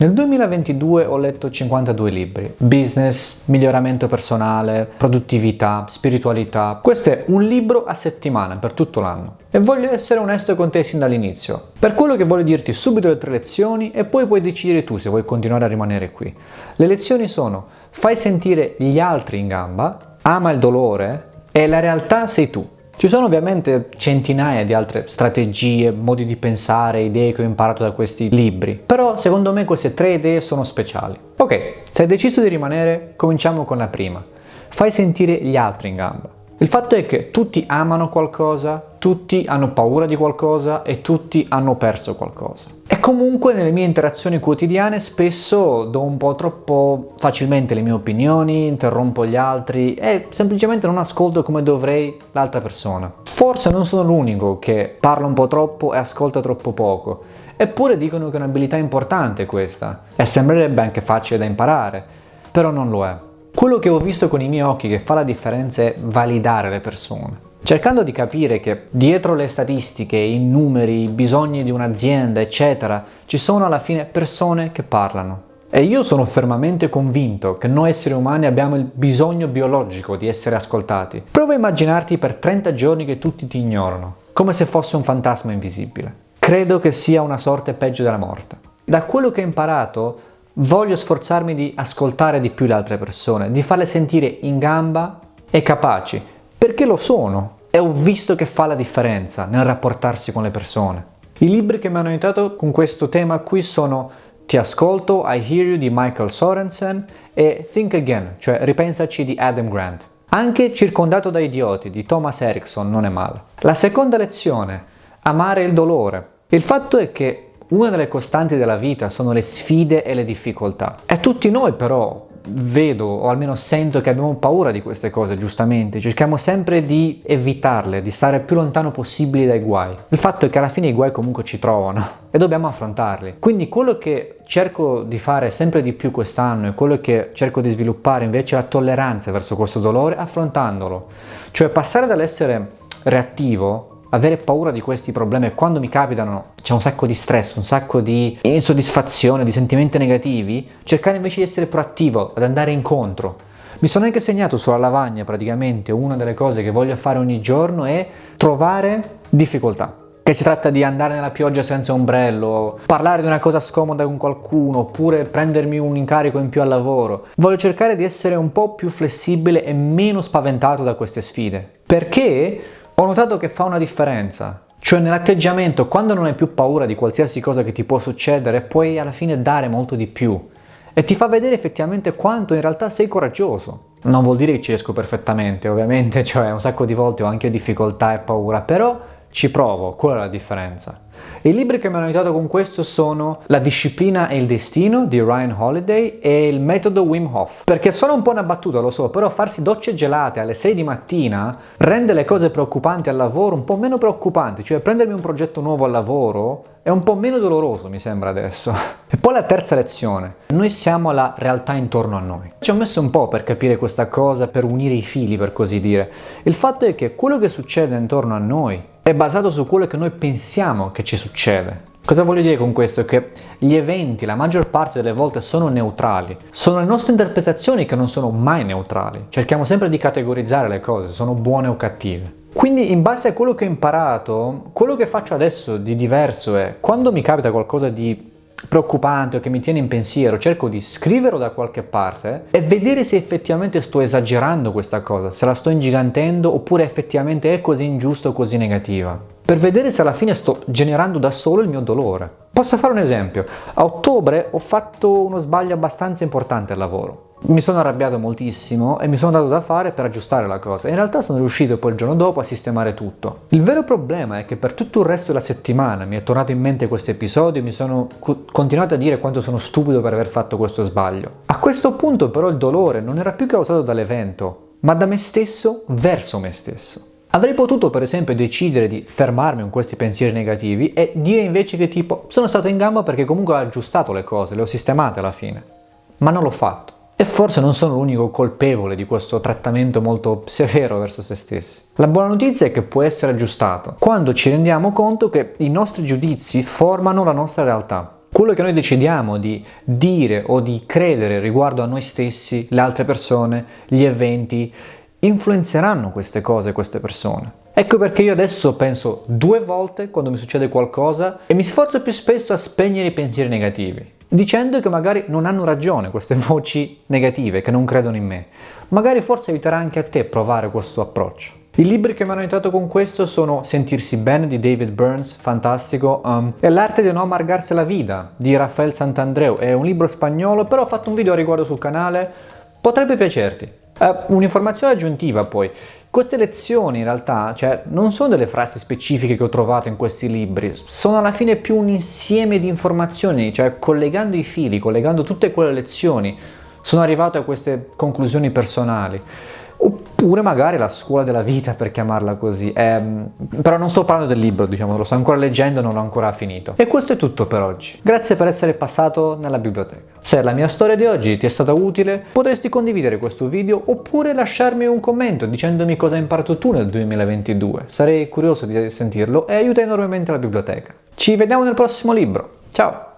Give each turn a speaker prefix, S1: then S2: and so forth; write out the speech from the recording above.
S1: Nel 2022 ho letto 52 libri: business, miglioramento personale, produttività, spiritualità. Questo è un libro a settimana per tutto l'anno. E voglio essere onesto con te sin dall'inizio. Per quello che voglio dirti subito le 3 lezioni e poi puoi decidere tu se vuoi continuare a rimanere qui. Le lezioni sono: fai sentire gli altri in gamba, ama il dolore e la realtà sei tu. Ci sono ovviamente centinaia di altre strategie, modi di pensare, idee che ho imparato da questi libri, però secondo me queste 3 idee sono speciali. Ok, se hai deciso di rimanere, cominciamo con la prima. Fai sentire gli altri in gamba. Il fatto è che tutti amano qualcosa, tutti hanno paura di qualcosa e tutti hanno perso qualcosa. E comunque nelle mie interazioni quotidiane spesso do un po' troppo facilmente le mie opinioni, interrompo gli altri e semplicemente non ascolto come dovrei l'altra persona. Forse non sono l'unico che parla un po' troppo e ascolta troppo poco, eppure dicono che è un'abilità importante questa e sembrerebbe anche facile da imparare, però non lo è. Quello che ho visto con i miei occhi che fa la differenza è validare le persone. Cercando di capire che dietro le statistiche, i numeri, i bisogni di un'azienda, eccetera, ci sono alla fine persone che parlano. E io sono fermamente convinto che noi esseri umani abbiamo il bisogno biologico di essere ascoltati. Prova a immaginarti per 30 giorni che tutti ti ignorano, come se fosse un fantasma invisibile. Credo che sia una sorte peggio della morte. Da quello che ho imparato, voglio sforzarmi di ascoltare di più le altre persone, di farle sentire in gamba e capaci, perché lo sono e ho visto che fa la differenza nel rapportarsi con le persone. I libri che mi hanno aiutato con questo tema qui sono Ti ascolto, I Hear You di Michael Sorensen e Think Again, cioè Ripensaci di Adam Grant. Anche Circondato da idioti di Thomas Erickson non è male. La seconda lezione, amare il dolore. Il fatto è che una delle costanti della vita sono le sfide e le difficoltà. E tutti noi però vedo, o almeno sento, che abbiamo paura di queste cose, giustamente. Cerchiamo sempre di evitarle, di stare più lontano possibile dai guai. Il fatto è che alla fine i guai comunque ci trovano e dobbiamo affrontarli. Quindi quello che cerco di fare sempre di più quest'anno e quello che cerco di sviluppare invece è la tolleranza verso questo dolore affrontandolo. Cioè passare dall'essere reattivo, avere paura di questi problemi e quando mi capitano c'è un sacco di stress, un sacco di insoddisfazione, di sentimenti negativi, cercare invece di essere proattivo, ad andare incontro. Mi sono anche segnato sulla lavagna praticamente una delle cose che voglio fare ogni giorno è trovare difficoltà. Che si tratta di andare nella pioggia senza ombrello, parlare di una cosa scomoda con qualcuno, oppure prendermi un incarico in più al lavoro. Voglio cercare di essere un po' più flessibile e meno spaventato da queste sfide. Perché ho notato che fa una differenza, cioè nell'atteggiamento, quando non hai più paura di qualsiasi cosa che ti può succedere, puoi alla fine dare molto di più e ti fa vedere effettivamente quanto in realtà sei coraggioso. Non vuol dire che ci riesco perfettamente, ovviamente, cioè un sacco di volte ho anche difficoltà e paura, però ci provo, quella è la differenza. I libri che mi hanno aiutato con questo sono La disciplina e il destino di Ryan Holiday e Il metodo Wim Hof. Perché sono un po' una battuta, lo so, però farsi docce gelate alle 6 di mattina rende le cose preoccupanti al lavoro un po' meno preoccupanti, cioè prendermi un progetto nuovo al lavoro è un po' meno doloroso, mi sembra adesso. E poi la terza lezione, noi siamo la realtà intorno a noi. Ci ho messo un po' per capire questa cosa, per unire i fili, per così dire. Il fatto è che quello che succede intorno a noi è basato su quello che noi pensiamo che ci succede. Cosa voglio dire con questo? Che gli eventi, la maggior parte delle volte, sono neutrali. Sono le nostre interpretazioni che non sono mai neutrali. Cerchiamo sempre di categorizzare le cose, sono buone o cattive. Quindi, in base a quello che ho imparato, quello che faccio adesso di diverso è, quando mi capita qualcosa di preoccupante o che mi tiene in pensiero, cerco di scriverlo da qualche parte e vedere se effettivamente sto esagerando questa cosa, se la sto ingigantendo oppure effettivamente è così ingiusta o così negativa, per vedere se alla fine sto generando da solo il mio dolore. Posso fare un esempio: a ottobre ho fatto uno sbaglio abbastanza importante al lavoro. Mi sono arrabbiato moltissimo e mi sono dato da fare per aggiustare la cosa. In realtà sono riuscito poi il giorno dopo a sistemare tutto. Il vero problema è che per tutto il resto della settimana mi è tornato in mente questo episodio e mi sono continuato a dire quanto sono stupido per aver fatto questo sbaglio. A questo punto però il dolore non era più causato dall'evento, ma da me stesso verso me stesso. Avrei potuto per esempio decidere di fermarmi con questi pensieri negativi e dire invece che tipo sono stato in gamba perché comunque ho aggiustato le cose, le ho sistemate alla fine. Ma non l'ho fatto. E forse non sono l'unico colpevole di questo trattamento molto severo verso se stessi. La buona notizia è che può essere aggiustato quando ci rendiamo conto che i nostri giudizi formano la nostra realtà. quello che noi decidiamo di dire o di credere riguardo a noi stessi, le altre persone, gli eventi, influenzeranno queste cose, queste persone. Ecco perché io adesso penso 2 volte quando mi succede qualcosa e mi sforzo più spesso a spegnere i pensieri negativi, dicendo che magari non hanno ragione queste voci negative che non credono in me. Magari forse aiuterà anche a te provare questo approccio. I libri che mi hanno aiutato con questo sono Sentirsi bene di David Burns, fantastico, e L'arte di non amargarsi la vita di Rafael Santandreu. È un libro spagnolo, però ho fatto un video a riguardo sul canale, potrebbe piacerti. Un'informazione aggiuntiva poi, queste lezioni in realtà, non sono delle frasi specifiche che ho trovato in questi libri, sono alla fine più un insieme di informazioni, collegando i fili, collegando tutte quelle lezioni, sono arrivato a queste conclusioni personali. Oppure magari la scuola della vita, per chiamarla così. Però non sto parlando del libro, lo sto ancora leggendo e non l'ho ancora finito. E questo è tutto per oggi. Grazie per essere passato nella biblioteca. Se la mia storia di oggi ti è stata utile, potresti condividere questo video oppure lasciarmi un commento dicendomi cosa hai imparato tu nel 2022. Sarei curioso di sentirlo e aiuta enormemente la biblioteca. Ci vediamo nel prossimo libro. Ciao!